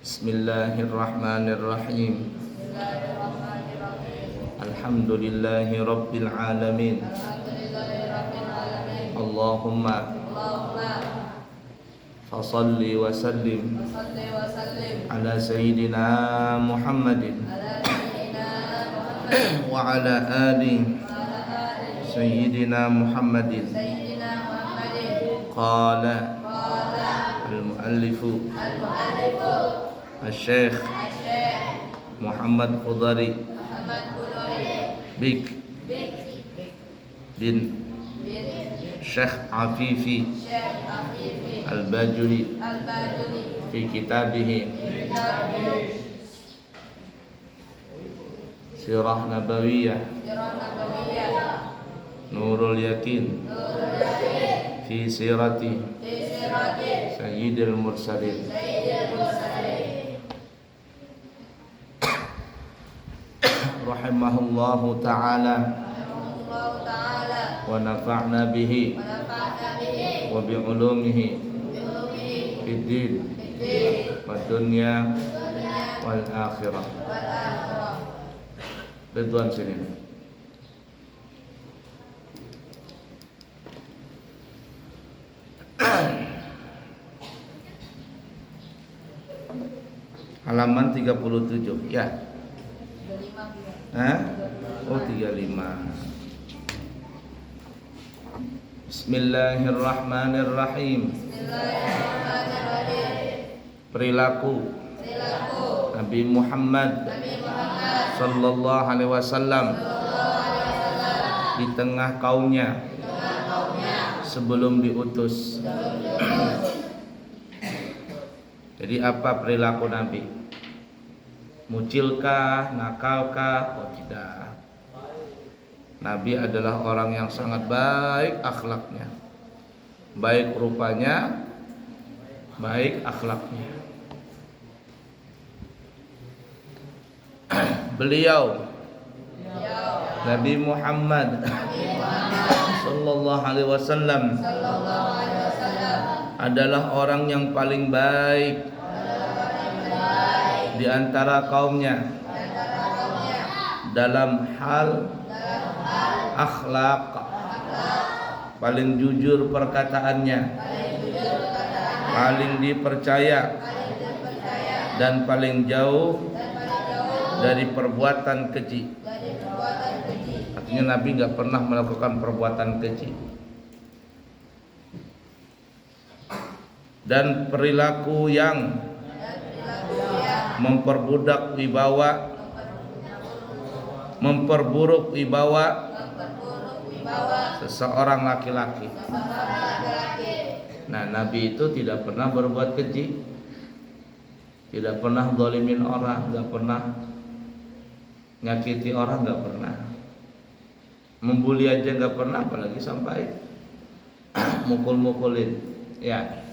Bismillahirrahmanirrahim. Alhamdulillahi rabbil alamin. Allahumma fasalli wa sallim ala sayyidina Muhammadin wa ala ali sayyidina Muhammadin. Qala al-muallifu Al-Syekh Muhammad Khudari Bik bin Syekh Afifi Al-Bajuri fi kitabihi Sirah Nabawiyah Nurul Yakin fi sirati Sayyidil Mursalin rahimahullahu ta'ala wa nafa'na bihi wa bi'ulumihi fid din wad dunya wal akhirah. Ridwan sini. Halaman 37 ya. Oh 35. Bismillahirrahmanirrahim. Perilaku Nabi Muhammad sallallahu alaihi wasallam di tengah kaumnya sebelum diutus. Jadi apa perilaku Nabi? Mucilkah, nakalkah? Oh tidak. Nabi adalah orang yang sangat baik akhlaknya, baik rupanya, baik akhlaknya. Beliau Nabi Muhammad sallallahu alaihi wasallam adalah orang yang paling baik di antara kaumnya dalam hal akhlak, paling jujur perkataannya, paling dipercaya, dan paling jauh dari perbuatan keji. Artinya Nabi nggak pernah melakukan perbuatan keji. Dan perilaku yang memperbudak wibawa, memperburuk wibawa seseorang laki-laki. Nah, Nabi itu tidak pernah berbuat keji, tidak pernah zalimin orang, nggak pernah nyakiti orang, nggak pernah membuli aja nggak pernah, apalagi sampai mukul-mukulin. Ya,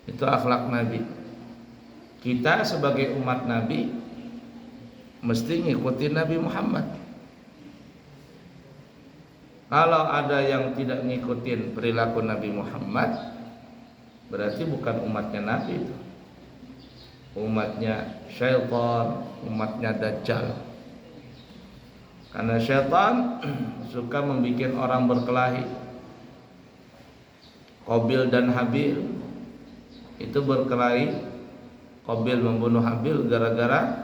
itu akhlak Nabi. Kita sebagai umat Nabi mesti ngikutin Nabi Muhammad. Kalau ada yang tidak ngikutin perilaku Nabi Muhammad, berarti bukan umatnya Nabi itu. Umatnya syaitan, umatnya Dajjal. Karena syaitan suka membuat orang berkelahi. Qabil dan Habil itu berkelahi. Qabil membunuh Habil gara-gara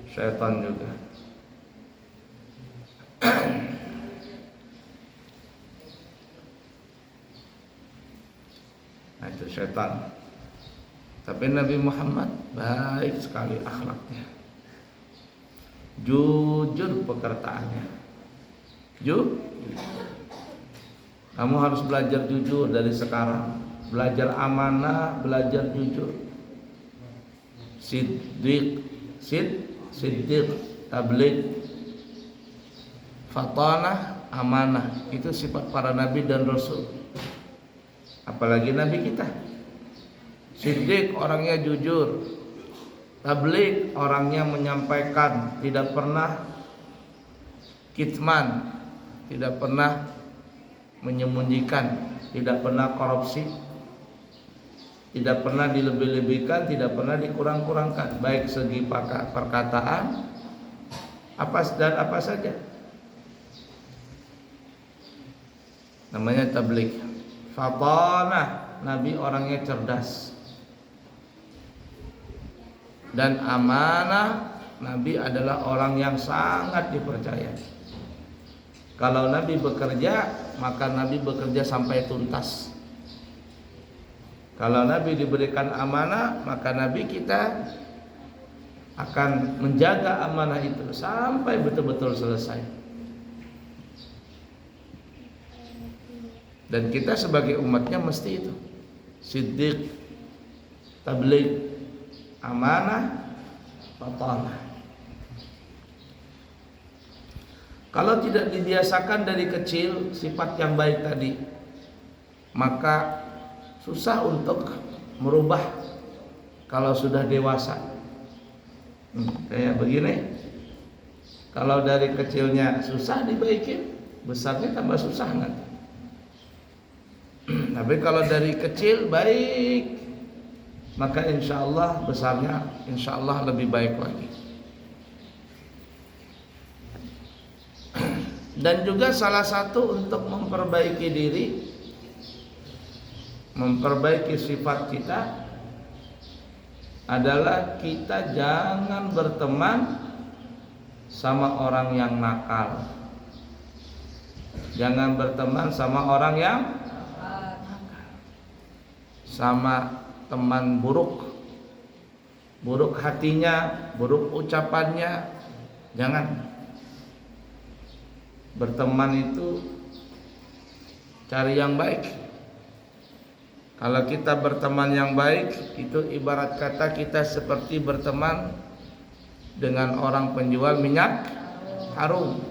syaitan juga. Nah itu syaitan. Tapi Nabi Muhammad baik sekali akhlaknya, jujur perkataannya. Kamu harus belajar jujur dari sekarang. Belajar amanah, belajar jujur. Siddiq, tabligh, fatanah, amanah. Itu sifat para nabi dan rasul. Apalagi nabi kita. Siddiq orangnya jujur, tabligh orangnya menyampaikan, tidak pernah kitman, tidak pernah menyembunyikan, tidak pernah korupsi. tidak pernah dilebih-lebihkan, tidak pernah dikurang-kurangkan, baik segi perkataan apa saja. Namanya tabligh. Fatanah, Nabi orangnya cerdas. Dan amanah, Nabi adalah orang yang sangat dipercaya. Kalau Nabi bekerja, maka Nabi bekerja sampai tuntas. Kalau Nabi diberikan amanah, maka Nabi kita akan menjaga amanah itu sampai betul-betul selesai. Dan kita sebagai umatnya mesti itu. Siddiq, tabligh, amanah, fatanah. Kalau tidak dibiasakan dari kecil sifat yang baik tadi, maka susah untuk merubah kalau sudah dewasa. Kayak begini, kalau dari kecilnya susah dibaikin, besarnya tambah susah nanti. Tapi kalau dari kecil baik, maka insya Allah besarnya insya Allah lebih baik lagi. Dan juga salah satu untuk memperbaiki diri, memperbaiki sifat kita adalah kita jangan berteman sama orang yang nakal. Jangan berteman sama orang yang sama teman buruk, buruk hatinya, buruk ucapannya. Jangan. Berteman itu cari yang baik. Kalau kita berteman yang baik, itu ibarat kata kita seperti berteman dengan orang penjual minyak harum.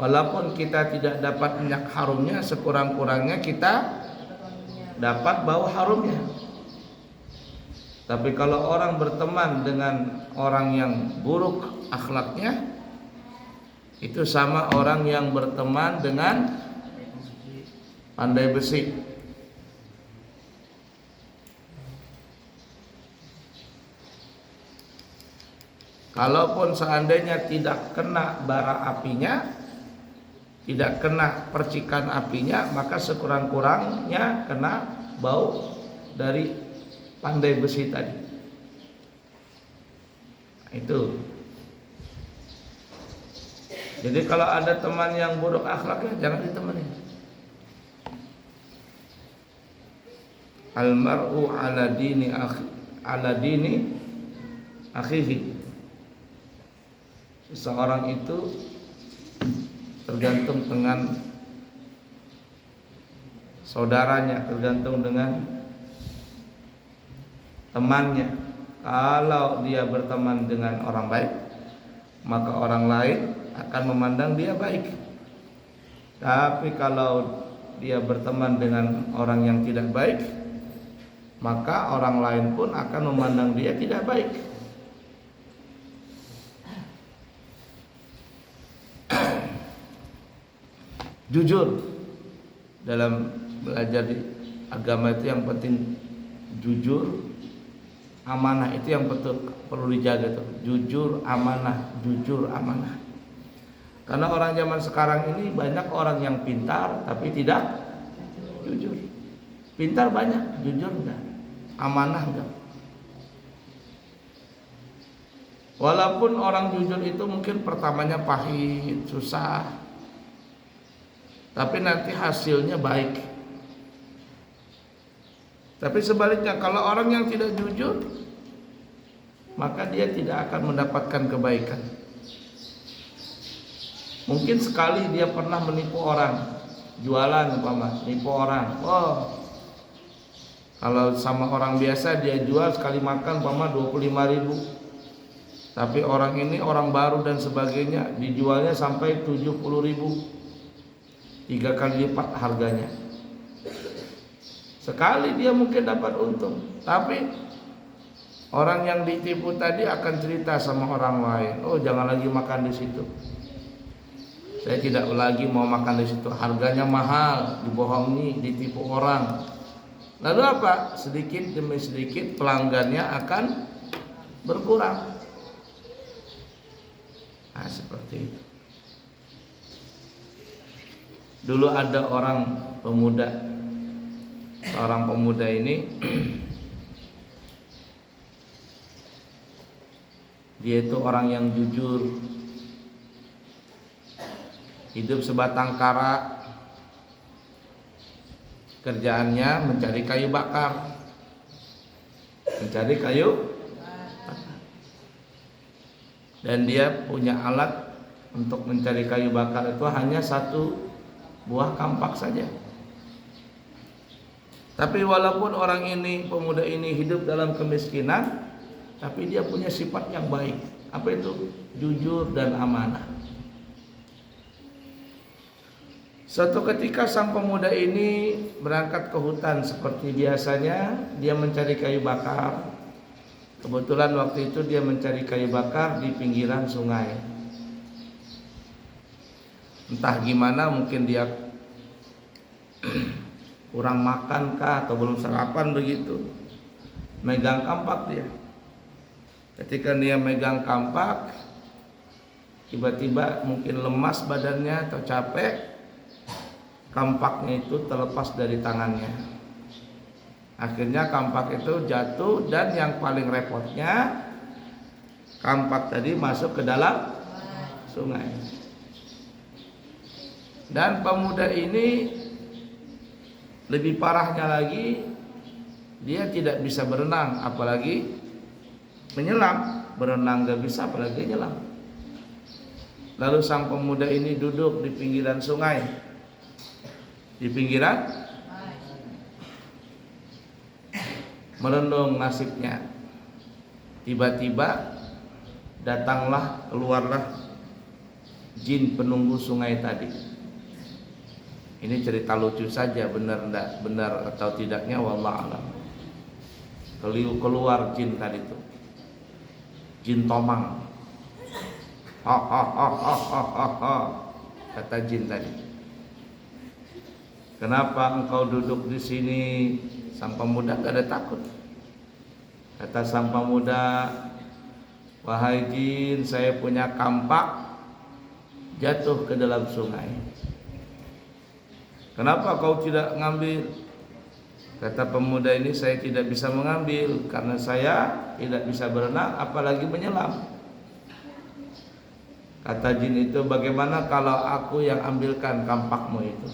Walaupun kita tidak dapat minyak harumnya, sekurang-kurangnya kita dapat bau harumnya. Tapi kalau orang berteman dengan orang yang buruk akhlaknya, itu sama orang yang berteman dengan pandai besi. Kalaupun seandainya tidak kena bara apinya, tidak kena percikan apinya, maka sekurang-kurangnya kena bau dari pandai besi tadi. Itu. Jadi kalau ada teman yang buruk akhlaknya, jangan ditemani. Al-mar'u ala dini akhihi. Seseorang itu tergantung dengan saudaranya, tergantung dengan temannya. Kalau dia berteman dengan orang baik, maka orang lain akan memandang dia baik. Tapi kalau dia berteman dengan orang yang tidak baik, maka orang lain pun akan memandang dia tidak baik. Jujur dalam belajar di agama itu yang penting jujur, amanah itu yang betul perlu dijaga tuh. Jujur, amanah, jujur, amanah. Karena orang zaman sekarang ini banyak orang yang pintar tapi tidak jujur. Pintar banyak, jujur enggak, amanah enggak. Walaupun orang jujur itu mungkin pertamanya pahit, susah, tapi nanti hasilnya baik. Tapi sebaliknya kalau orang yang tidak jujur, maka dia tidak akan mendapatkan kebaikan. Mungkin sekali dia pernah menipu orang, jualan umpama, nipu orang. Oh, kalau sama orang biasa dia jual sekali makan umpama 25.000. Tapi orang ini orang baru dan sebagainya, dijualnya sampai 70.000. 3 kali lipat harganya. Sekali dia mungkin dapat untung, tapi orang yang ditipu tadi akan cerita sama orang lain, oh jangan lagi makan di situ. Saya tidak lagi mau makan di situ, harganya mahal, dibohongi, ditipu orang. Lalu apa? Sedikit demi sedikit pelanggannya akan berkurang. Nah, seperti itu. Dulu ada seorang pemuda ini dia itu orang yang jujur, hidup sebatang kara, kerjaannya mencari kayu bakar, dan dia punya alat untuk mencari kayu bakar itu hanya satu buah kampak saja. Tapi walaupun pemuda ini hidup dalam kemiskinan, tapi dia punya sifat yang baik. Apa itu? Jujur dan amanah. Suatu ketika sang pemuda ini berangkat ke hutan seperti biasanya, dia mencari kayu bakar. Kebetulan waktu itu dia mencari kayu bakar di pinggiran sungai. Entah gimana, mungkin dia kurang makan kah atau belum sarapan begitu. Megang kampak dia. Ketika dia megang kampak, tiba-tiba mungkin lemas badannya atau capek, kampaknya itu terlepas dari tangannya. Akhirnya kampak itu jatuh, dan yang paling repotnya, kampak tadi masuk ke dalam sungai. Dan pemuda ini lebih parahnya lagi, dia tidak bisa berenang, apalagi menyelam. Berenang gak bisa, apalagi menyelam. Lalu sang pemuda ini duduk di pinggiran sungai, merenung nasibnya. Tiba-tiba keluarlah jin penunggu sungai tadi. Ini cerita lucu saja, benar atau tidaknya wallahu a'lam. Keluar jin tadi itu, jin tomang. Kata jin tadi, kenapa engkau duduk di sini? Sang pemuda gak ada takut. Kata sang pemuda, wahai jin, saya punya kampak jatuh ke dalam sungai. Kenapa kau tidak ngambil? Kata pemuda ini, saya tidak bisa mengambil karena saya tidak bisa berenang, apalagi menyelam. Kata jin itu, bagaimana kalau aku yang ambilkan kampakmu itu?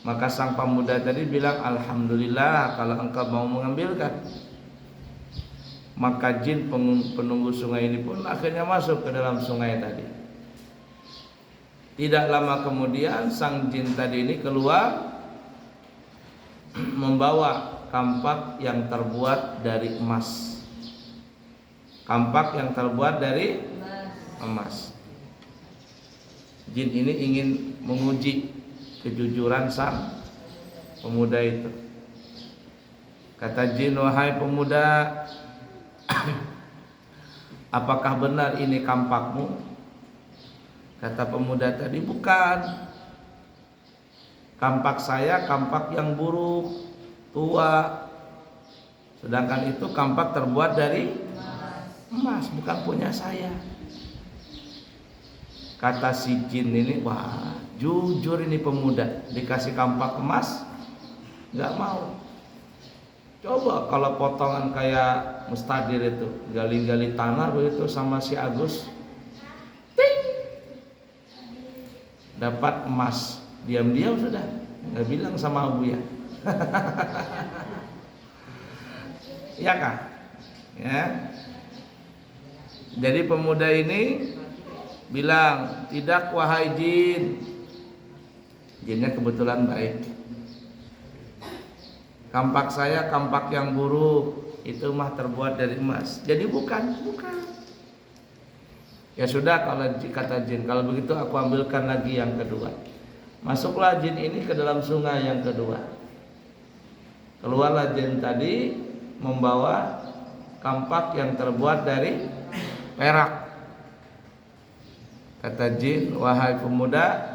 Maka sang pemuda tadi bilang, alhamdulillah kalau engkau mau mengambilkan. Maka jin penunggu sungai ini pun akhirnya masuk ke dalam sungai tadi. Tidak lama kemudian sang jin tadi ini keluar membawa kampak yang terbuat dari emas. Kampak yang terbuat dari emas. Jin ini ingin menguji kejujuran sang pemuda itu. Kata jin, wahai pemuda, apakah benar ini kampakmu? Kata pemuda tadi, bukan. Kampak saya kampak yang buruk, tua. Sedangkan itu kampak terbuat dari emas, bukan punya saya. Kata si jin ini, wah jujur ini pemuda, dikasih kampak emas gak mau. Coba kalau potongan kayak mustadir itu, gali-gali tanah begitu sama si Agus, dapat emas, diam-diam sudah, nggak bilang sama Abu ya. Ya kah? Ya. Jadi pemuda ini bilang, tidak wahai jin. Jinnya kebetulan baik. Kampak saya kampak yang buruk, itu mah terbuat dari emas. Jadi bukan. Ya sudah, kalau kata jin, kalau begitu aku ambilkan lagi yang kedua. Masuklah jin ini ke dalam sungai yang kedua. Keluarlah jin tadi membawa kampak yang terbuat dari perak. Kata jin, wahai pemuda,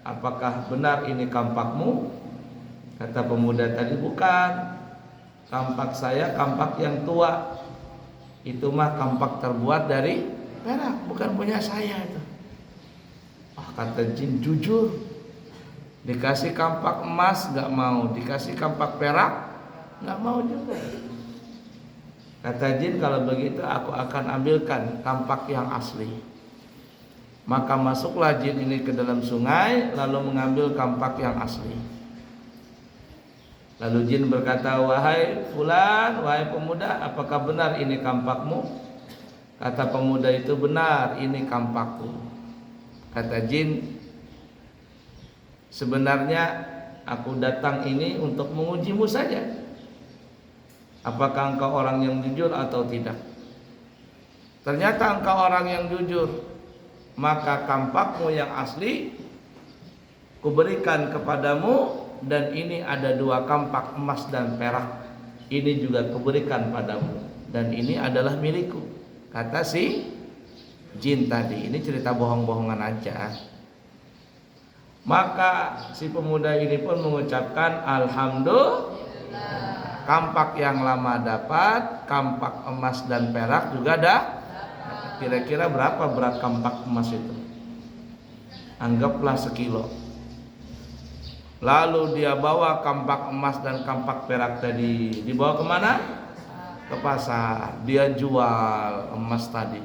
apakah benar ini kampakmu? Kata pemuda tadi, bukan, kampak saya kampak yang tua, itu mah kampak terbuat dari perak, bukan punya saya itu. Kata jin, jujur, dikasih kampak emas gak mau, dikasih kampak perak gak mau juga. Kata jin, kalau begitu aku akan ambilkan kampak yang asli. Maka masuklah jin ini ke dalam sungai, lalu mengambil kampak yang asli. Lalu jin berkata, wahai fulan, wahai pemuda, apakah benar ini kampakmu? Kata pemuda itu, benar, ini kampakku. Kata jin, sebenarnya aku datang ini untuk mengujimu saja, apakah engkau orang yang jujur atau tidak. Ternyata engkau orang yang jujur, maka kampakmu yang asli kuberikan kepadamu. Dan ini ada 2 kampak emas dan perak, ini juga kuberikan padamu, dan ini adalah milikku. Kata si jin tadi. Ini cerita bohong-bohongan aja. Maka si pemuda ini pun mengucapkan alhamdulillah, kampak yang lama dapat, kampak emas dan perak juga dah. Kira-kira berapa berat kampak emas itu? Anggaplah 1 kilo. Lalu dia bawa kampak emas dan kampak perak tadi, dibawa kemana? Ke pasar. Dia jual emas tadi.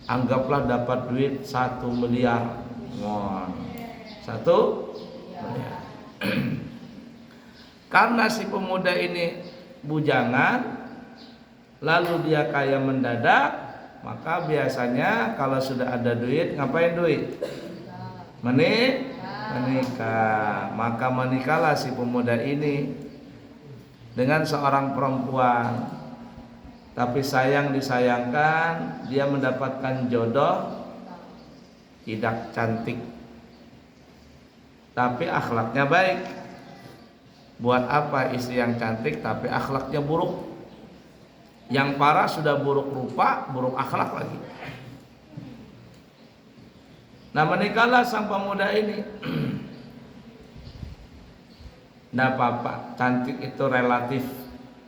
Anggaplah dapat duit 1 miliar. Won. 1 miliar. Karena si pemuda ini bujangan, lalu dia kaya mendadak, maka biasanya kalau sudah ada duit, ngapain duit? Menikah. Maka menikahlah si pemuda ini dengan seorang perempuan. Tapi sayang disayangkan, dia mendapatkan jodoh tidak cantik, tapi akhlaknya baik. Buat apa istri yang cantik tapi akhlaknya buruk? Yang parah sudah buruk rupa, buruk akhlak lagi. Nah, menikahlah sang pemuda ini. Nah, apa-apa, cantik itu relatif,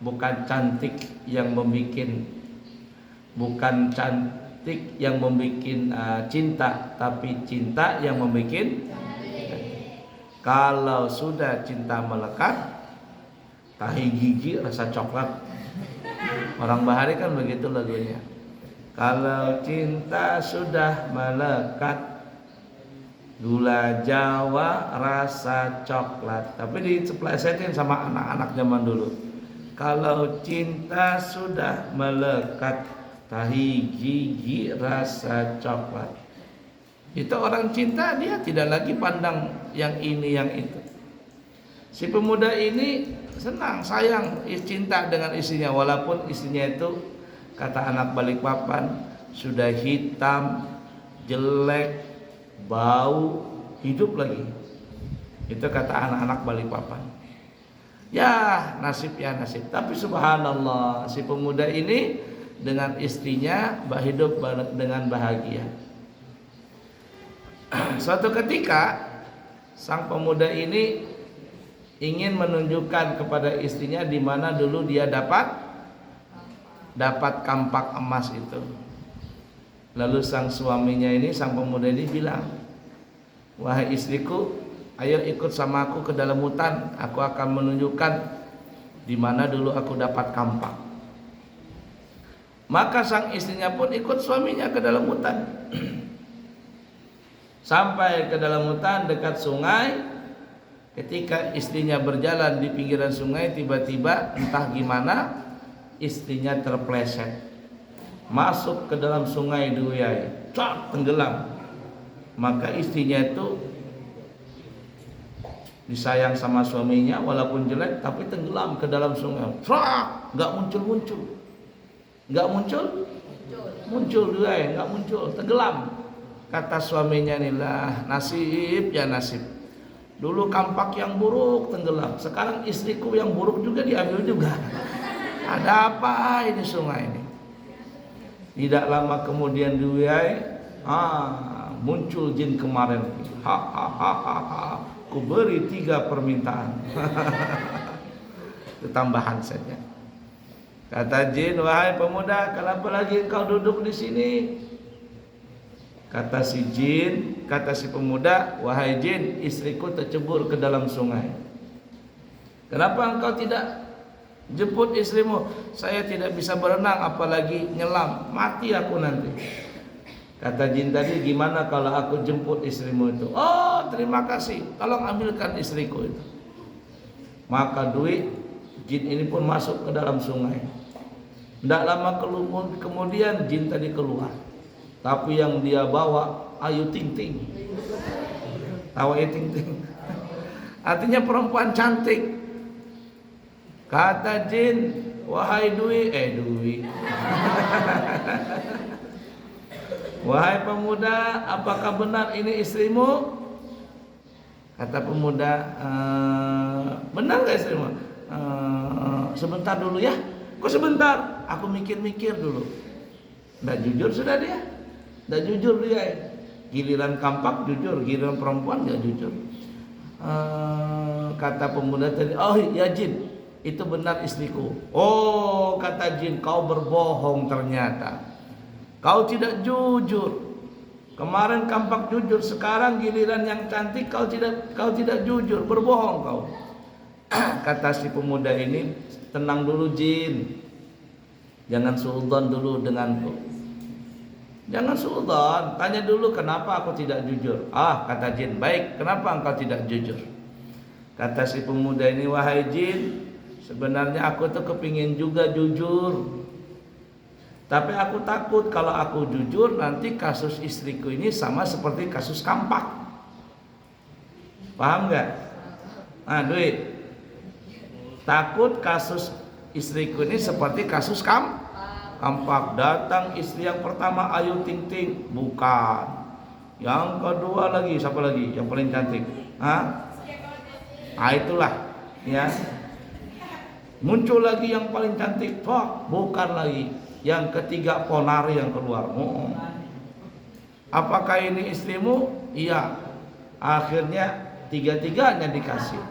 bukan cantik yang membuat, bukan cantik yang membuat cinta, tapi cinta yang membuat. Kalau sudah cinta melekat, tahi gigi rasa coklat. Orang Bahari kan begitu lagunya. Kalau cinta sudah melekat, gula Jawa rasa coklat. Tapi diplesetin sama anak-anak zaman dulu. Kalau cinta sudah melekat, tahi gigi rasa coklat. Itu orang cinta, dia tidak lagi pandang yang ini yang itu. Si pemuda ini senang, sayang, cinta dengan istrinya, walaupun istrinya itu, kata anak Balikpapan, sudah hitam, jelek, bau, hidup lagi. Itu kata anak-anak Balikpapan. Ya nasib. Tapi subhanallah, si pemuda ini dengan istrinya hidup dengan bahagia. Suatu ketika sang pemuda ini ingin menunjukkan kepada istrinya di mana dulu dia dapat kampak emas itu. Lalu sang suaminya ini, sang pemuda ini bilang, wahai istriku, ayo ikut sama aku ke dalam hutan. Aku akan menunjukkan di mana dulu aku dapat kampak. Maka sang istrinya pun ikut suaminya ke dalam hutan. Sampai ke dalam hutan dekat sungai. Ketika istrinya berjalan di pinggiran sungai, tiba-tiba entah gimana istrinya terpleset, masuk ke dalam sungai Duyai, tenggelam. Maka istrinya itu disayang sama suaminya, walaupun jelek tapi tenggelam ke dalam sungai. Nggak muncul Duyai, nggak muncul, tenggelam. Kata suaminya, inilah nasib ya nasib. Dulu kampak yang buruk tenggelam, sekarang istriku yang buruk juga diambil juga. Ada apa ini sungai ini? Tidak lama kemudian Duyai muncul jin kemarin. ku beri 3 permintaan. Itu tambahan saja. Kata jin, wahai pemuda, kenapa lagi engkau duduk di sini? Kata si jin, kata si pemuda, wahai jin, istriku tercebur ke dalam sungai. Kenapa engkau tidak jemput istrimu? Saya tidak bisa berenang, apalagi nyelam, mati aku nanti. Kata jin tadi, gimana kalau aku jemput istrimu itu? Oh, terima kasih, tolong ambilkan istriku itu. Maka jin ini pun masuk ke dalam sungai. Tidak lama kemudian jin tadi keluar. Tapi yang dia bawa Ayu Ting Ting. Tahu Ayu Ting Ting? Artinya perempuan cantik. Kata jin, wahai Dwi. Wahai pemuda, apakah benar ini istrimu? Kata pemuda, benar gak istrimu? Sebentar dulu ya. Kok sebentar? Aku mikir-mikir dulu. Nggak jujur sudah dia. Nggak jujur dia. Giliran kampak jujur, giliran perempuan nggak jujur. Kata pemuda tadi, oh ya jin, itu benar istriku. Oh, kata jin, kau berbohong ternyata. Kau tidak jujur. Kemarin kampak jujur, sekarang giliran yang cantik kau tidak jujur, berbohong kau. Kata si pemuda ini, tenang dulu jin, jangan suudzon dulu denganku. Jangan suudzon, tanya dulu kenapa aku tidak jujur. Kata jin, baik, kenapa engkau tidak jujur? Kata si pemuda ini, wahai jin, sebenarnya aku tuh kepingin juga jujur, tapi aku takut kalau aku jujur nanti kasus istriku ini sama seperti kasus kampak. Paham gak? Duit, takut kasus istriku ini seperti kasus kampak. Datang istri yang pertama Ayu Ting Ting, bukan. Yang kedua lagi, siapa lagi? Yang paling cantik. Itulah ya. Muncul lagi yang paling cantik, bukan lagi. Yang ketiga Ponari yang keluar. Apakah ini istrimu? Iya. Akhirnya 3-tiganya dikasih.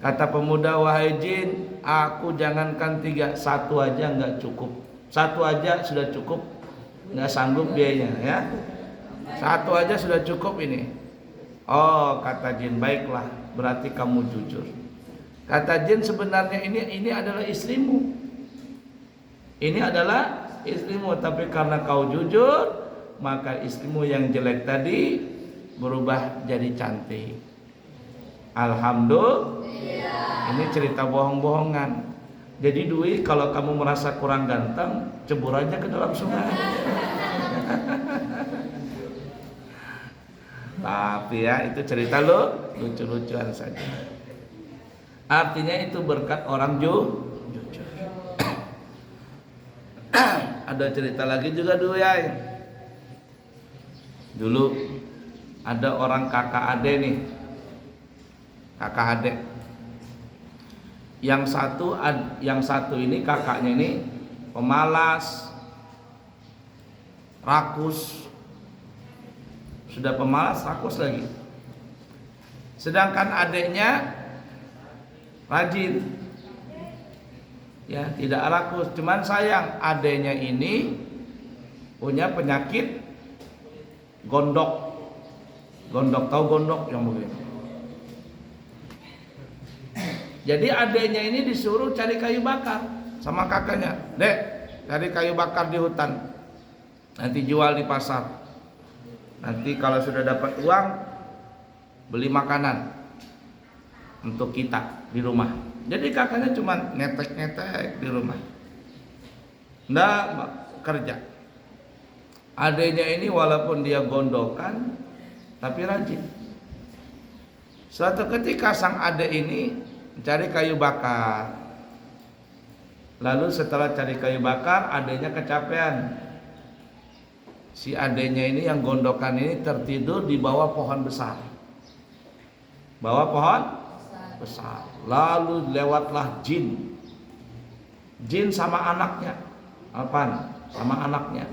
Kata pemuda, wahai jin, aku jangankan 3, 1 aja nggak cukup. 1 aja sudah cukup, nggak sanggup biayanya ya. 1 aja sudah cukup ini. Oh, kata jin, baiklah, berarti kamu jujur. Kata jin, sebenarnya ini adalah istrimu. Ini adalah istrimu, tapi karena kau jujur, maka istrimu yang jelek tadi berubah jadi cantik. Alhamdulillah. Ini cerita bohong-bohongan. Jadi Dwi, kalau kamu merasa kurang ganteng, cebur aja ke dalam sungai. Tapi ya, itu cerita lo lucu-lucuan saja. Artinya itu berkat orang jujur. Ada cerita lagi juga dulu ya. Dulu ada orang kakak ade nih. Kakak ade. Yang satu ini kakaknya ini pemalas, rakus. Sudah pemalas, rakus lagi. Sedangkan adiknya rajin. Ya, tidak rakus. Cuman sayang, adiknya ini punya penyakit gondok. Gondok, tahu gondok yang begini. Jadi adiknya ini disuruh cari kayu bakar sama kakaknya. Dek, cari kayu bakar di hutan. Nanti jual di pasar. Nanti kalau sudah dapat uang, beli makanan untuk kita di rumah. Jadi kakaknya cuma ngetek-ngetek di rumah. Nggak kerja. Adiknya ini walaupun dia gondokan, tapi rajin. Suatu ketika sang adik ini cari kayu bakar. Lalu setelah cari kayu bakar, adiknya kecapean. Si adiknya ini yang gondokan ini tertidur di bawah pohon besar. Bawah pohon besar. Lalu lewatlah jin. Jin sama anaknya. Alpan sama anaknya.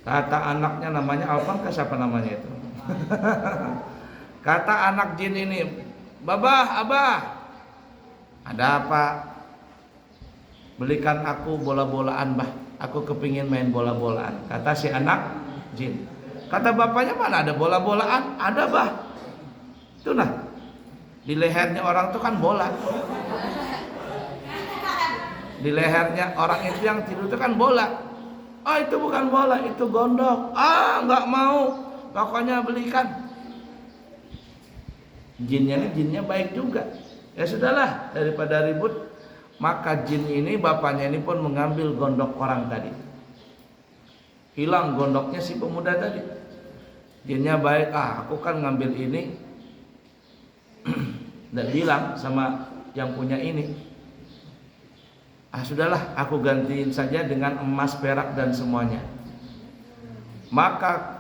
Kata anaknya namanya Alpan, ke siapa namanya itu? Kata anak jin ini, "Babah, abah, ada apa? Belikan aku bola-bolaan, bah. Aku kepingin main bola-bolaan." Kata si anak jin. Kata bapaknya, "Mana ada bola-bolaan?" "Ada, bah. Itu nah, di lehernya orang itu kan bola. Di lehernya orang itu yang tidur itu kan bola." "Ah, itu bukan bola, itu gondok." "Ah, nggak mau. Pokoknya belikan." Jinnya ini jinnya baik juga. Ya sudahlah, daripada ribut, maka jin ini bapaknya ini pun mengambil gondok orang tadi. Hilang gondoknya si pemuda tadi. Jinnya baik, aku kan ngambil ini, tidak bilang sama yang punya ini. Sudahlah, aku gantiin saja dengan emas, perak dan semuanya. Maka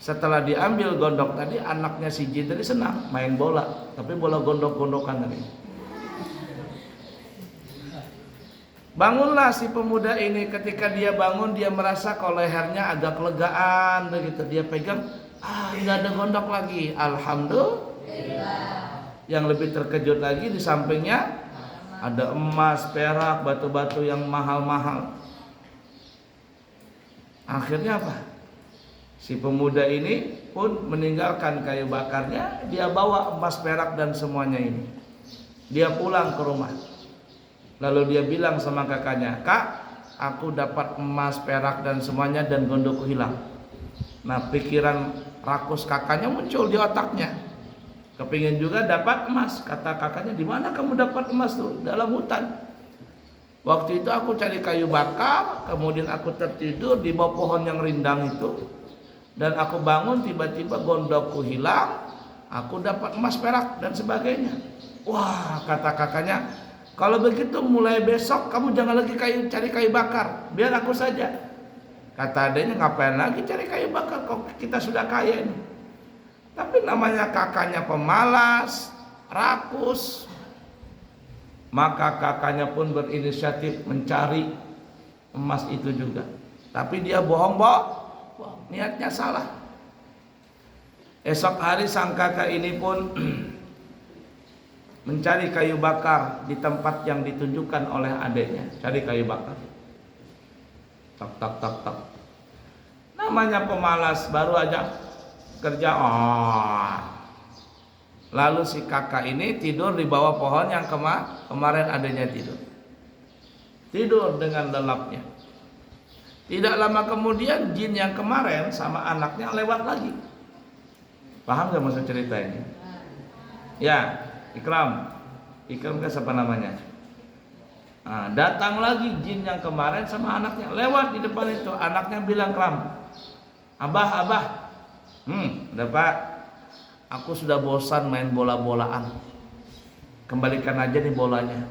setelah diambil gondok tadi, anaknya si jin tadi senang main bola, tapi bola gondok-gondokan tadi. Bangunlah si pemuda ini. Ketika dia bangun, dia merasa kalau lehernya agak legaan begitu. Dia pegang, nggak ada gondok lagi. Alhamdulillah. Yang lebih terkejut lagi, di sampingnya ada emas, perak, batu-batu yang mahal-mahal. Akhirnya apa? Si pemuda ini pun meninggalkan kayu bakarnya. Dia bawa emas, perak dan semuanya ini. Dia pulang ke rumah. Lalu dia bilang sama kakaknya, "Kak, aku dapat emas, perak dan semuanya, dan gondokku hilang." Nah, pikiran rakus kakaknya muncul di otaknya. Kepingin juga dapat emas. Kata kakaknya, "Di mana kamu dapat emas tuh?" "Dalam hutan. Waktu itu aku cari kayu bakar, kemudian aku tertidur di bawah pohon yang rindang itu, dan aku bangun, tiba-tiba gondokku hilang. Aku dapat emas, perak dan sebagainya." Wah, kata kakaknya, "Kalau begitu mulai besok kamu jangan lagi cari kayu bakar, biar aku saja." Kata adanya, "Ngapain lagi cari kayu bakar, kok kita sudah kaya ini." Tapi namanya kakaknya pemalas, rakus. Maka kakaknya pun berinisiatif mencari emas itu juga. Tapi dia bohong, niatnya salah. Esok hari sang kakak ini pun mencari kayu bakar di tempat yang ditunjukkan oleh adiknya. Cari kayu bakar. Tak tak tak tak. Namanya pemalas, baru aja kerja. Lalu si kakak ini tidur di bawah pohon yang kemarin adiknya tidur. Tidur dengan lelapnya. Tidak lama kemudian jin yang kemarin sama anaknya lewat lagi. Paham gak maksud cerita ini? Ya, Ikram. Ikram kan siapa namanya? Datang lagi jin yang kemarin sama anaknya lewat di depan itu. Anaknya bilang, "Kram, abah, udah pak, aku sudah bosan main bola-bolaan. Kembalikan aja nih bolanya."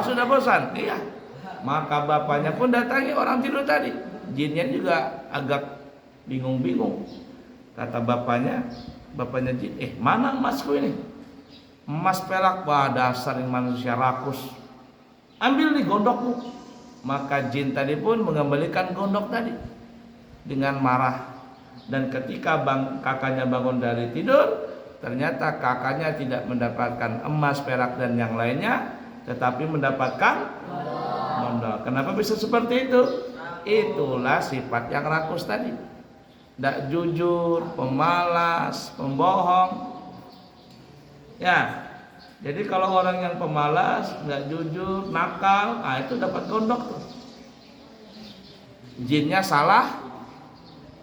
Sudah bosan? Iya. Maka bapaknya pun datangi orang tidur tadi. Jinnya juga agak bingung-bingung. Kata bapaknya jin, "Mana emasku ini? Emas, perak, dasar manusia rakus. Ambil nih gondokmu." Maka jin tadi pun mengembalikan gondok tadi dengan marah. Dan ketika kakaknya bangun dari tidur, ternyata kakaknya tidak mendapatkan emas, perak dan yang lainnya, tetapi mendapatkan gondok. Kenapa bisa seperti itu? Itulah sifat yang rakus tadi. Tidak jujur, pemalas, pembohong. Ya, jadi kalau orang yang pemalas, nggak jujur, nakal, itu dapat gondok tuh. Jinnya salah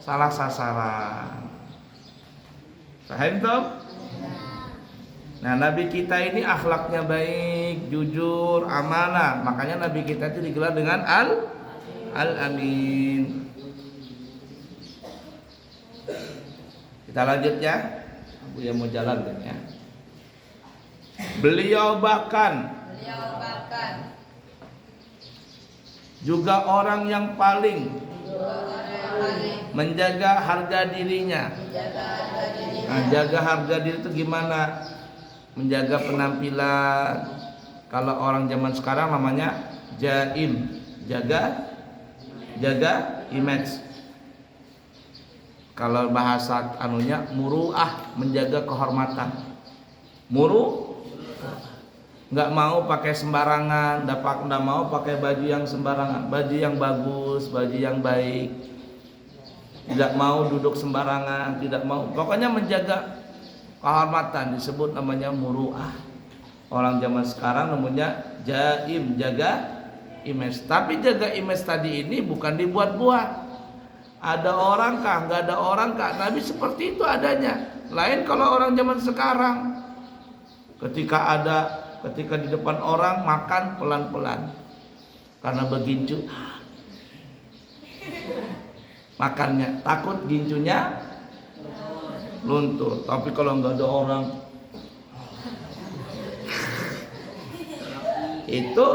sasaran. Paham tuh? Nah, Nabi kita ini akhlaknya baik, jujur, amanah. Makanya Nabi kita itu digelar dengan Al-Amin. Kita lanjut ya. Aku yang mau jalan kan ya. Beliau bahkan juga orang yang paling menjaga harga dirinya. Jaga harga diri itu gimana? Menjaga penampilan. Kalau orang zaman sekarang namanya jaim, jaga image. Kalau bahasa anunya muruah, menjaga kehormatan. Muru, nggak mau pakai sembarangan, nggak mau pakai baju yang sembarangan, baju yang bagus, baju yang baik. Tidak mau duduk sembarangan, tidak mau. Pokoknya menjaga kehormatan disebut namanya muruah. Orang zaman sekarang namanya jaim, jaga image. Tapi jaga image tadi ini bukan dibuat-buat. Ada orang kah? Nggak ada orang kah? Nabi seperti itu adanya. Lain kalau orang zaman sekarang. Ketika di depan orang makan pelan-pelan. Karena begincu. Makannya takut gincunya luntur. Tapi kalau nggak ada orang, itu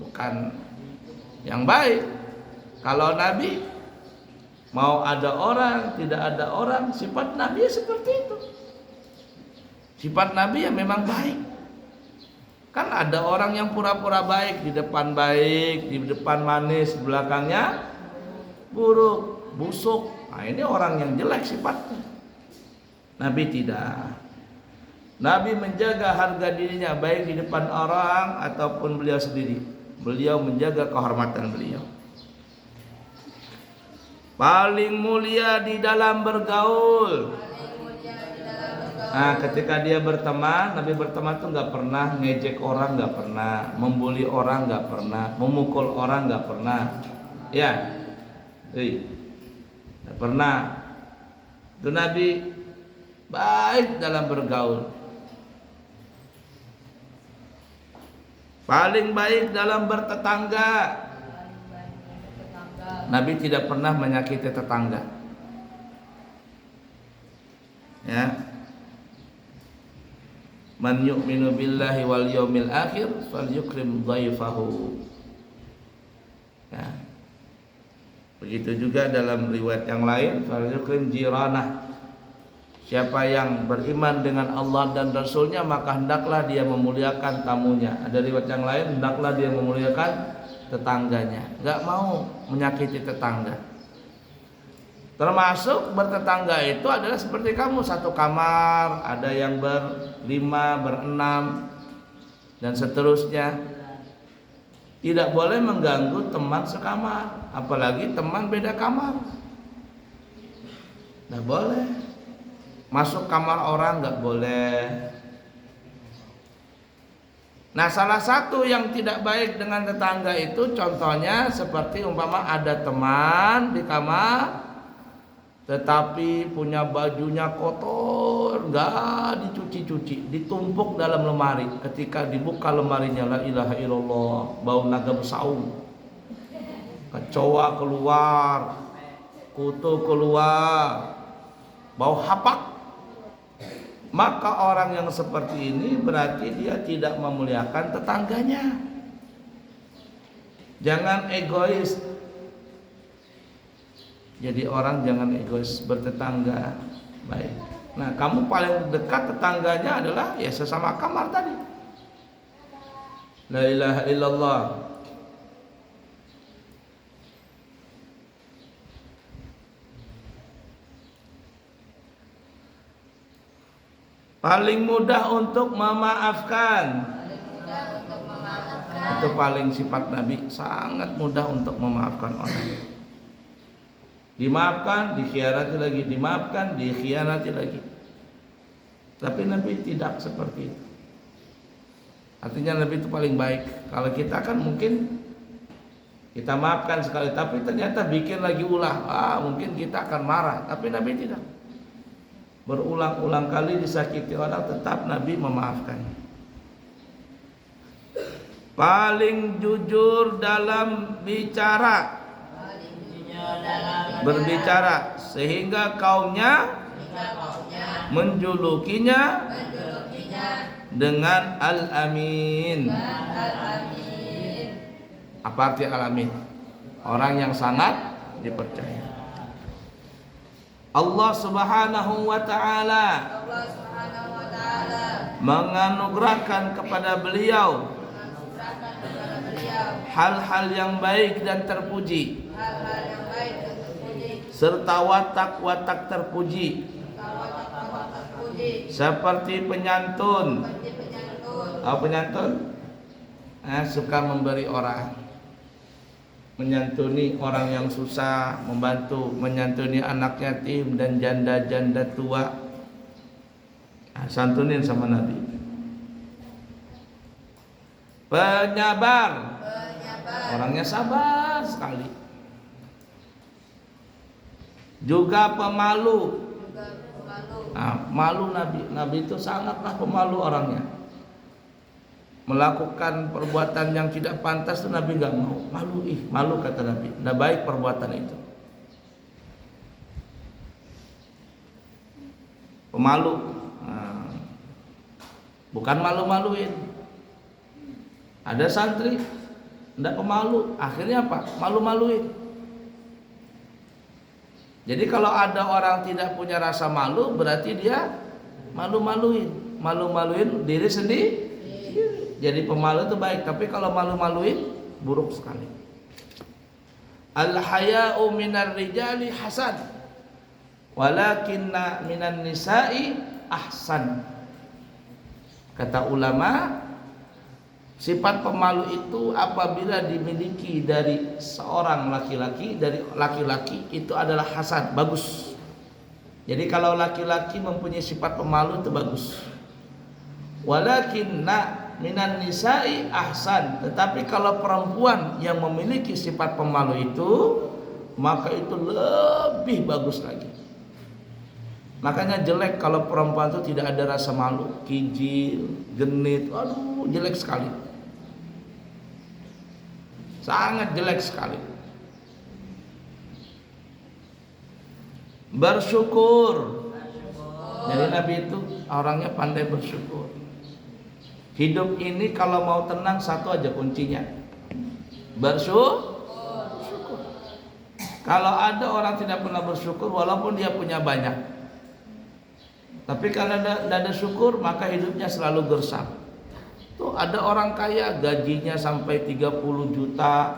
bukan yang baik. Kalau Nabi mau ada orang, tidak ada orang, sifat Nabi ya seperti itu. Sifat Nabi ya memang baik. Kan ada orang yang pura-pura baik, di depan baik, di depan manis, di belakangnya buruk, busuk. Nah, ini orang yang jelek sifatnya. Nabi tidak. Nabi menjaga harga dirinya baik di depan orang ataupun beliau sendiri. Beliau menjaga kehormatan beliau. Paling mulia di dalam bergaul. Nah, ketika dia berteman, Nabi berteman tuh nggak pernah ngejek orang, nggak pernah membuli orang, nggak pernah memukul orang, nggak pernah. Ya, nggak pernah. Itu Nabi baik dalam bergaul. Paling baik dalam bertetangga. Nabi tidak pernah menyakiti tetangga. Ya. Man yu'minu billahi wal yawmil akhir falyukrim dhaifahu. Ya. Begitu juga dalam riwayat yang lain, falyukrim jiranah. Siapa yang beriman dengan Allah dan Rasulnya, maka hendaklah dia memuliakan tamunya. Ada riwayat yang lain, hendaklah dia memuliakan tetangganya. Gak mau menyakiti tetangga. Termasuk bertetangga itu adalah seperti kamu, satu kamar, ada yang berlima, berenam, dan seterusnya. Tidak boleh mengganggu teman sekamar, apalagi teman beda kamar. Tidak boleh. Masuk kamar orang nggak boleh. Nah, salah satu yang tidak baik dengan tetangga itu contohnya seperti umpama ada teman di kamar tetapi punya bajunya kotor, nggak dicuci-cuci, ditumpuk dalam lemari. Ketika dibuka lemarinya, la ilaha illallah, bau naga besaung, kecoa keluar, kutu keluar, bau hapak. Maka orang yang seperti ini berarti dia tidak memuliakan tetangganya. Jangan egois. Jadi orang jangan egois bertetangga. Baik. Nah, kamu paling dekat tetangganya adalah ya sesama kamar tadi. La ilaha illallah. Paling mudah untuk memaafkan. Itu paling sifat Nabi, sangat mudah untuk memaafkan orang. Dimaafkan, dikhianati lagi, dimaafkan, dikhianati lagi. Tapi Nabi tidak seperti itu. Artinya Nabi itu paling baik. Kalau kita kan mungkin kita maafkan sekali, tapi ternyata bikin lagi ulah, mungkin kita akan marah. Tapi Nabi tidak. Berulang-ulang kali disakiti orang, tetap Nabi memaafkan. Paling jujur dalam bicara. Berbicara sehingga kaumnya menjulukinya dengan Al-Amin. Apa arti Al-Amin? Orang yang sangat dipercaya. Allah Subhanahu wa ta'ala menganugerahkan kepada beliau hal-hal yang baik dan terpuji serta watak-watak terpuji seperti penyantun. Penyantun suka memberi orang, menyantuni orang yang susah, membantu, menyantuni anak yatim dan janda-janda tua. Santunin sama Nabi. Penyabar, orangnya sabar sekali. Juga pemalu. Malu Nabi itu sangatlah pemalu orangnya. Melakukan perbuatan yang tidak pantas itu Nabi nggak mau. Malu kata Nabi. Tidak baik perbuatan itu. Pemalu. Bukan malu-maluin. Ada santri tidak pemalu, akhirnya apa? Malu-maluin. Jadi kalau ada orang tidak punya rasa malu, berarti dia malu-maluin diri sendiri. Jadi pemalu itu baik, tapi kalau malu-maluin buruk sekali. Al-haya'u minar rijali hasan, walakinna minan nisa'i ahsan. Kata ulama, sifat pemalu itu apabila dimiliki dari seorang laki-laki, dari laki-laki itu adalah hasan, bagus. Jadi kalau laki-laki mempunyai sifat pemalu itu bagus. Walakinna minan nisa'i ahsan, tetapi kalau perempuan yang memiliki sifat pemalu itu, maka itu lebih bagus lagi. Makanya jelek kalau perempuan itu tidak ada rasa malu, kijil, genit, aduh jelek sekali. Sangat jelek sekali. Bersyukur. Jadi Nabi itu orangnya pandai bersyukur. Hidup ini kalau mau tenang satu aja kuncinya. Bersyukur. Kalau ada orang tidak pernah bersyukur walaupun dia punya banyak, tapi karena tidak ada syukur maka hidupnya selalu gersang. Tuh ada orang kaya gajinya sampai 30 juta,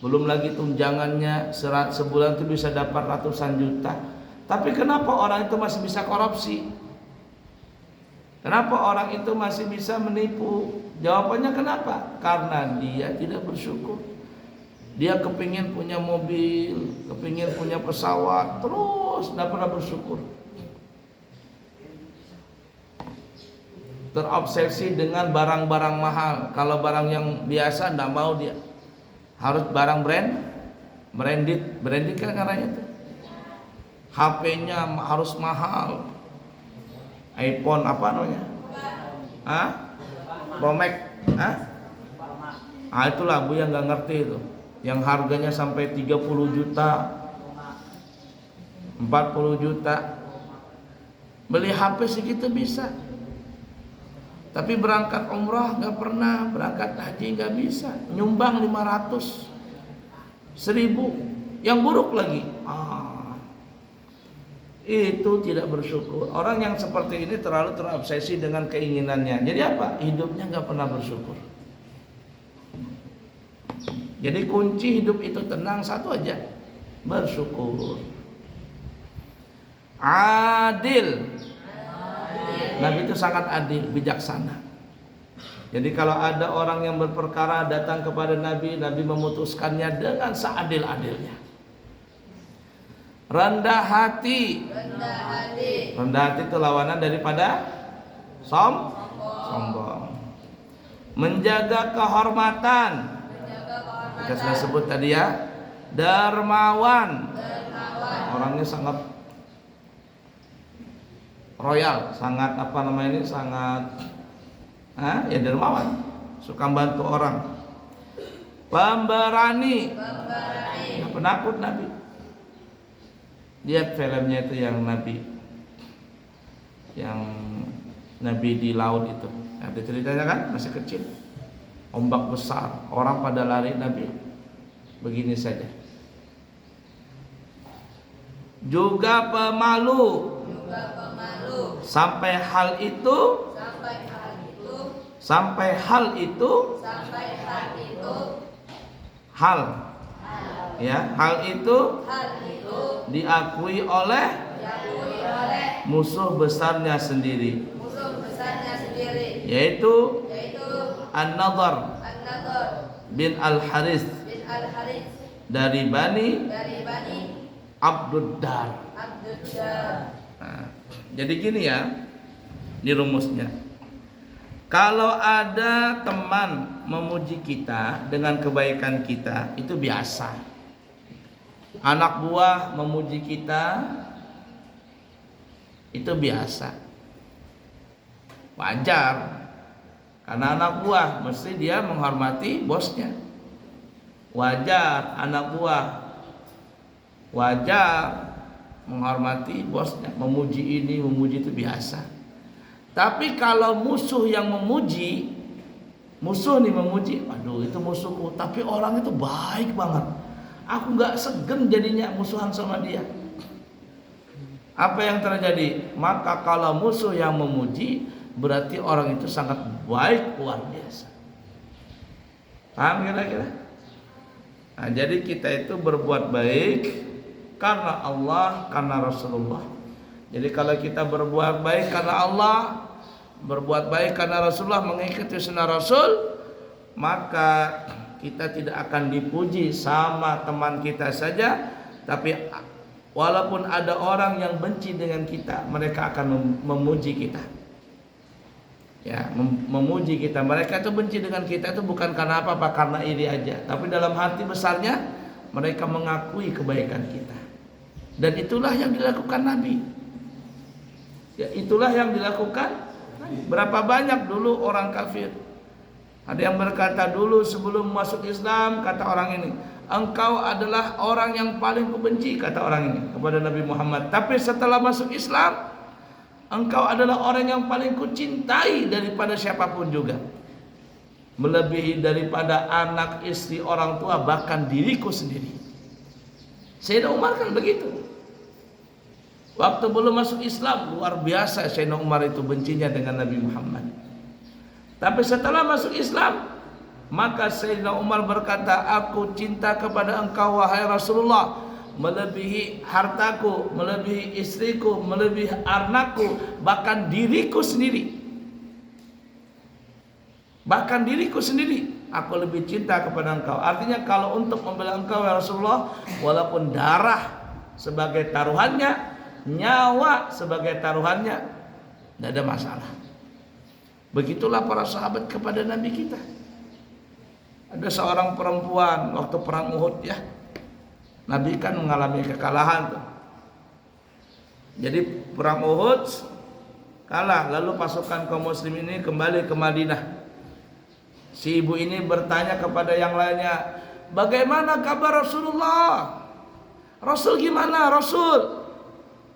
belum lagi tunjangannya sebulan itu bisa dapat ratusan juta. Tapi kenapa orang itu masih bisa korupsi? Kenapa orang itu masih bisa menipu? Jawabannya kenapa? Karena dia tidak bersyukur. Dia kepingin punya mobil, kepingin punya pesawat, terus tidak pernah bersyukur. Terobsesi dengan barang-barang mahal. Kalau barang yang biasa tidak mau dia. Harus barang branded kan caranya itu. HP-nya harus mahal. iPhone apa namanya? Pro Max. Itulah Bu yang nggak ngerti itu. Yang harganya sampai 30 juta, 40 juta. Beli HP segitu bisa. Tapi berangkat umrah nggak pernah, berangkat haji nggak bisa, nyumbang 500, 1000, yang buruk lagi. Itu tidak bersyukur. Orang yang seperti ini terlalu terobsesi dengan keinginannya. Jadi apa? Hidupnya nggak pernah bersyukur. Jadi kunci hidup itu tenang satu aja, bersyukur. Adil. Nabi itu sangat adil, bijaksana. Jadi kalau ada orang yang berperkara datang kepada Nabi, Nabi memutuskannya dengan seadil-adilnya. Rendah hati. Rendah hati itu lawanan daripada sombong. Menjaga kehormatan. Kita sudah sebut tadi ya. Dermawan. Orangnya sangat royal, sangat sangat ya dermawan, suka bantu orang. Pemberani. Penakut Nabi. Lihat filmnya itu yang Nabi di laut itu. Ada ceritanya kan, masih kecil. Ombak besar, orang pada lari, Nabi begini saja. Juga pemalu. Sampai hal itu Ya, hal itu diakui oleh musuh besarnya sendiri, yaitu An-Nadhr bin Al-Harith dari Bani Abduddar. Nah, jadi gini ya, ini rumusnya. Kalau ada teman memuji kita dengan kebaikan kita, itu biasa. Anak buah memuji kita, itu biasa, wajar. Karena anak buah mesti dia menghormati bosnya. Wajar anak buah, wajar menghormati bosnya, memuji ini, memuji itu biasa. Tapi kalau musuh yang memuji, musuh nih memuji, aduh itu musuhku, tapi orang itu baik banget, aku gak segen jadinya musuhan sama dia. Apa yang terjadi? Maka kalau musuh yang memuji, berarti orang itu sangat baik, luar biasa. Paham kira-kira? Nah, jadi kita itu berbuat baik karena Allah, karena Rasulullah. Jadi kalau kita berbuat baik karena Allah, berbuat baik karena Rasulullah, mengikuti sunnah Rasul, maka kita tidak akan dipuji sama teman kita saja, tapi walaupun ada orang yang benci dengan kita, mereka akan memuji kita. Ya, memuji kita. Mereka itu benci dengan kita itu bukan karena apa-apa, karena iri aja, tapi dalam hati besarnya mereka mengakui kebaikan kita. Dan itulah yang dilakukan Nabi. Ya, itulah yang dilakukan. Berapa banyak dulu orang kafir, ada yang berkata dulu sebelum masuk Islam, kata orang ini, engkau adalah orang yang paling kubenci, kata orang ini kepada Nabi Muhammad. Tapi setelah masuk Islam, engkau adalah orang yang paling kucintai daripada siapapun juga, melebihi daripada anak, istri, orang tua, bahkan diriku sendiri. Sayyidina Umar kan begitu. Waktu belum masuk Islam, luar biasa Sayyidina Umar itu bencinya dengan Nabi Muhammad. Tapi setelah masuk Islam, maka Sayyidina Umar berkata, aku cinta kepada engkau wahai Rasulullah, melebihi hartaku, melebihi istriku, melebihi anakku, bahkan diriku sendiri. Bahkan diriku sendiri, aku lebih cinta kepada engkau. Artinya kalau untuk membela engkau ya Rasulullah, walaupun darah sebagai taruhannya, nyawa sebagai taruhannya, tidak ada masalah. Begitulah para sahabat kepada Nabi kita. Ada seorang perempuan waktu perang Uhud ya, Nabi kan mengalami kekalahan tuh. Jadi perang Uhud kalah, lalu pasukan kaum muslim ini kembali ke Madinah. Si ibu ini bertanya kepada yang lainnya, bagaimana kabar Rasulullah? Rasul gimana Rasul?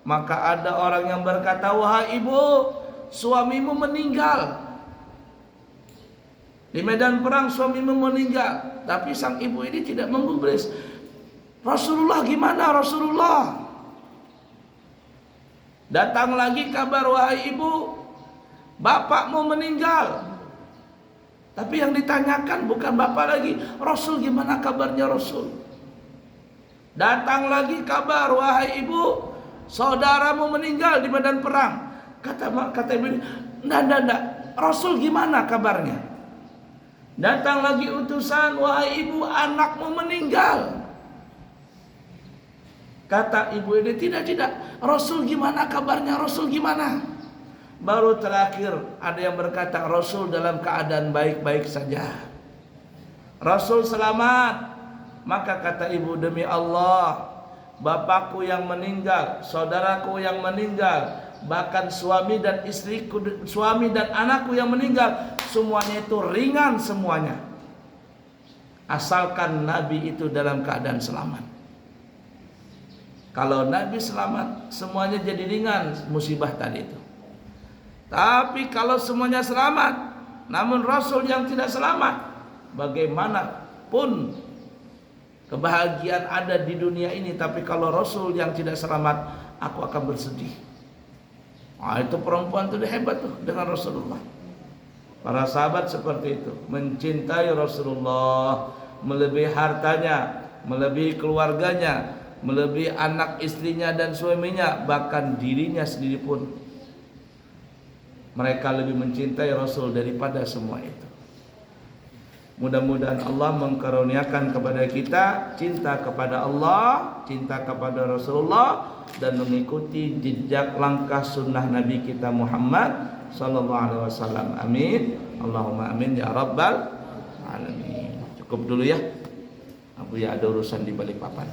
Maka ada orang yang berkata, wahai ibu, suamimu meninggal. Di medan perang suamimu meninggal. Tapi sang ibu ini tidak menggubris. Rasulullah gimana Rasulullah? Datang lagi kabar, wahai ibu, bapakmu meninggal. Tapi yang ditanyakan bukan bapak lagi, Rasul gimana kabarnya Rasul? Datang lagi kabar, wahai ibu, saudaramu meninggal di medan perang. Kata ibu ini, enggak, Rasul gimana kabarnya? Datang lagi utusan, wahai ibu, anakmu meninggal. Kata ibu ini, tidak, Rasul gimana kabarnya? Rasul gimana? Baru terakhir ada yang berkata, Rasul dalam keadaan baik-baik saja, Rasul selamat. Maka kata ibu, demi Allah, bapakku yang meninggal, saudaraku yang meninggal, bahkan suami dan istriku, suami dan anakku yang meninggal, semuanya itu ringan semuanya, asalkan Nabi itu dalam keadaan selamat. Kalau Nabi selamat, semuanya jadi ringan musibah tadi itu. Tapi kalau semuanya selamat, namun Rasul yang tidak selamat, bagaimanapun kebahagiaan ada di dunia ini, tapi kalau Rasul yang tidak selamat, aku akan bersedih. Nah, itu perempuan itu hebat tuh dengan Rasulullah. Para sahabat seperti itu, mencintai Rasulullah, melebihi hartanya, melebihi keluarganya, melebihi anak istrinya dan suaminya, bahkan dirinya sendiri pun mereka lebih mencintai Rasul daripada semua itu. Mudah-mudahan Allah mengkaruniakan kepada kita cinta kepada Allah, cinta kepada Rasulullah, dan mengikuti jejak langkah sunnah Nabi kita Muhammad sallallahu alaihi wasallam. Amin. Allahumma amin ya rabbal alamin. Cukup dulu ya. Abu ya, ada urusan di balik papan.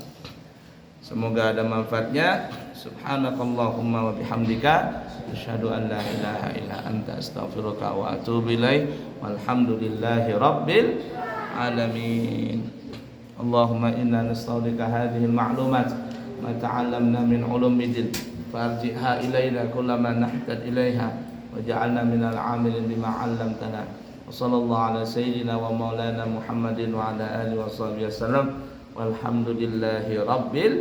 Semoga ada manfaatnya. Subhanakallahumma wa bihamdika asyhadu an la ilaha illa anta astaghfiruka wa atubu ilaik. Walhamdulillahi rabbil alamin. Allahumma inna nastaudika hadhihi al-ma'lumat ma ta'allamna min ulumid farji'ha ilaina kullama nahtaj ilaiha waj'alna minal 'amilin bima 'allamtana. Wa sallallahu ala sayyidina wa maulana Muhammadin wa ala alihi wa sahbihi wasallam. Walhamdulillahi rabbil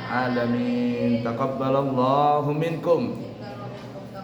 alamin. Taqabbalallahu minkum.